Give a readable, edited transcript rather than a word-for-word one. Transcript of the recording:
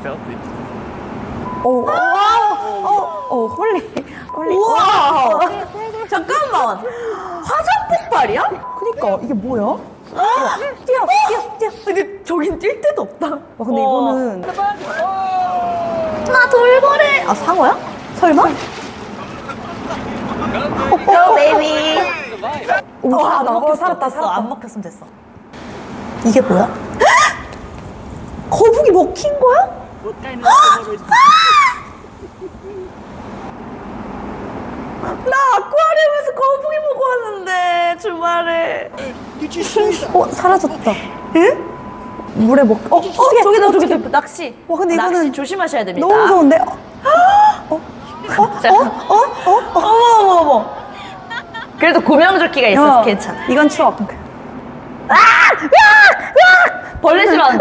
felt it. 홀리. 우와! 잠깐만! 화산 폭발이야? 그니까 이게 뭐야? 뛰어! 근데 저긴 뛸 데도 없다. 와 근데 이거는 나 돌고래! 아, 상어야? 설마? 고 베이비! 와, 안 먹혔어. 살았다. 안 먹혔으면 됐어. 이게 뭐야? 거북이 먹힌 거야? What kind of tomorrow is 나 아쿠아리움에서 거북이 보고 왔는데, 주말에. Did you see that? 사라졌다. 에? 물에 저기다, 낚시. 와, 근데 이거는 낚시 조심하셔야 됩니다. 너무 무서운데? 어머. 그래도 구명조끼가 있어서 괜찮아. 이건 추억. 벌레 싫어한다.